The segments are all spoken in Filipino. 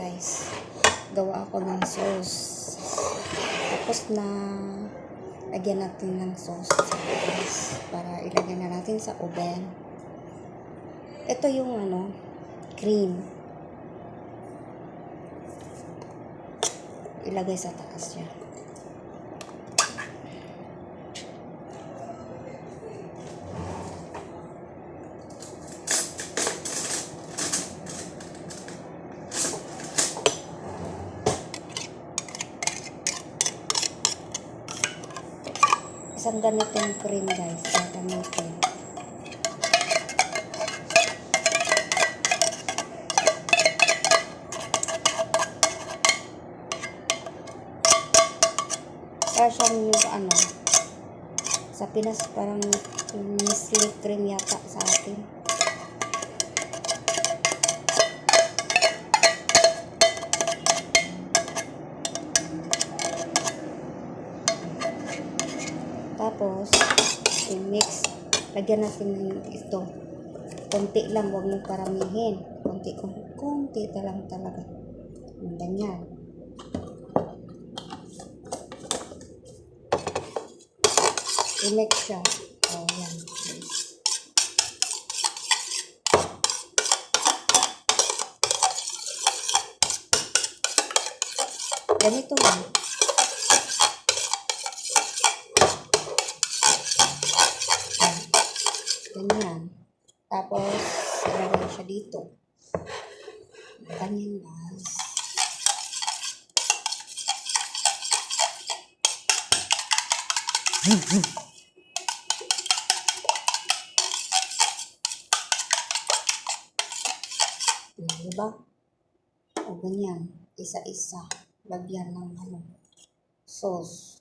guys. Gawa ako ng sauce. Tapos na lagyan natin ng sauce guys, para ilagay na natin sa oven. Ito yung cream. Ilagay sa taas niya. Isang ganitong cream guys, gagamitin. Para siyang yung sa Pinas parang Nestle cream yata sa atin. Tapos, i-mix. Lagyan natin ito. Konti lang, huwag mong paramihin. Konti lang talaga. Ganyan. I-mix siya. O, yan. Ganito lang. Ganyan. Tapos, ilagay siya dito. Ganyan guys. Diba? O ganyan. Isa-isa. Lagyan ng sauce.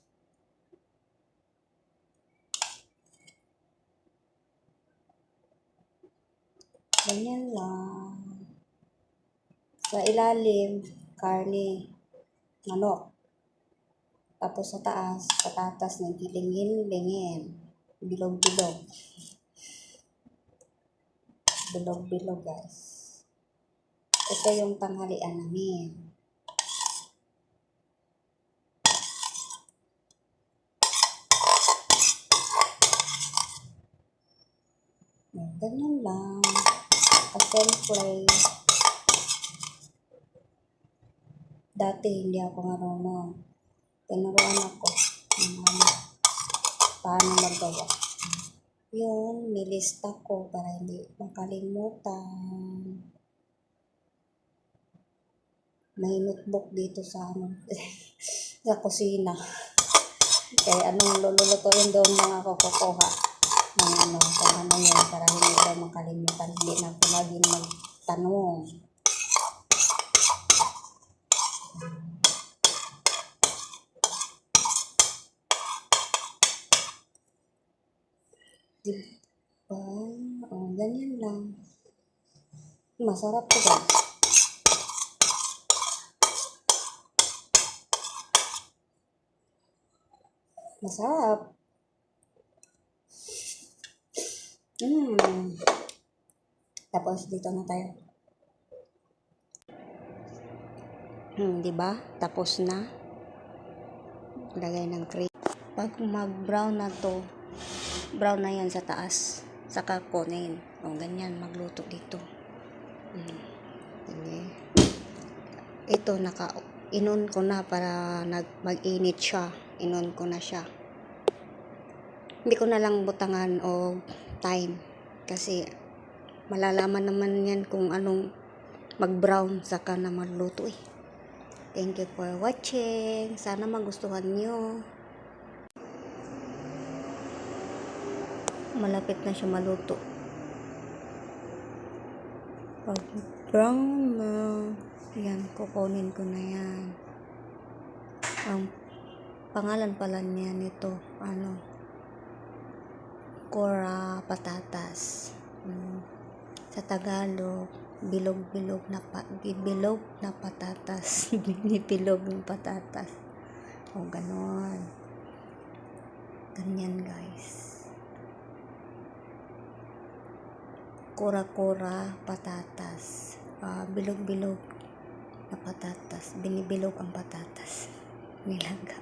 Ganyan lang. Sa ilalim, karne, manok. Tapos sa taas, patatas na gilingin-lingin. Bilog-bilog. Bilog-bilog guys. Ito yung tanghalian namin. Ganyan lang. At siyempre, dati hindi ako marunong. Tinuruan ako paano magawa. Yun, nilista ko para hindi makalimutan. May notebook dito sa sa kusina. Kaya anong lulutuin doon mga kukuha ng yun para hindi ko makalimutan. Hindi na ako laging magtanong. Diba? O, ganyan lang. Masarap ko guys. Masarap. Tapos dito na tayo. Diba? Tapos na. Lagay ng cream. Pag mag-brown na to, brown na yan sa taas. Saka kunin. O ganyan, magluto dito. Ito, inon ko na para mag-init siya. Inon ko na siya. Hindi ko na lang butangan o time. Kasi malalaman naman yan kung anong mag-brown saka na magluto eh. Thank you for watching. Sana magustuhan nyo. Malapit na siya maluto. Pag brown na, yan, kukunin ko na yan. Ang pangalan pala niya nito, Cora patatas. Sa Tagalog, bilog na patatas. Bilog ng patatas. O ganon. Ganyan guys. Kura-kura patatas. Bilog-bilog na patatas. Binibilog ang patatas. Nilaga.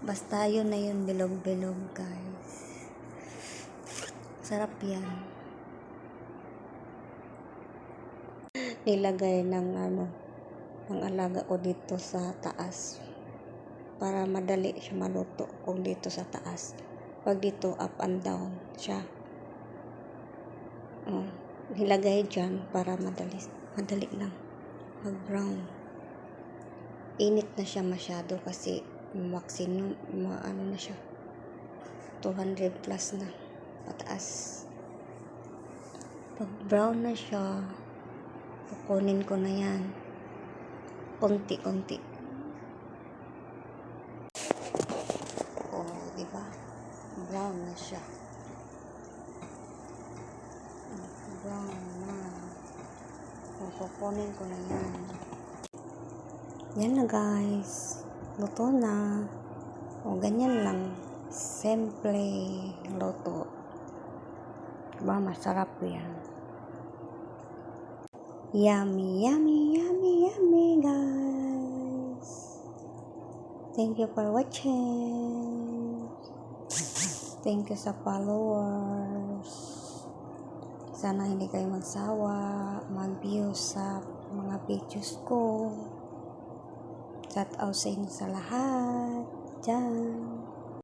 Basta yun na yun, bilog-bilog guys. Sarap yan. Nilagay ng ng alaga ko dito sa taas. Para madali siya maluto kung dito sa taas. Pag dito up and down siya. Nilagay dyan para madali lang mag-brown. Init na siya masyado kasi maximum na siya 200 plus na pataas. Pag brown na siya, kukunin ko na yan konti-konti. Diba? Brown na siya. Brown na. Kukunin ko na yan. Yan na guys. Luto na. Ganyan lang. Simple luto. Diba? Masarap yan. Yummy, yummy, yummy, yummy guys. Thank you for watching. Thank you sa followers. Sana hindi kayo magsawa mag-view sa mga videos ko. Shout out sa inyo sa lahat. Diyan.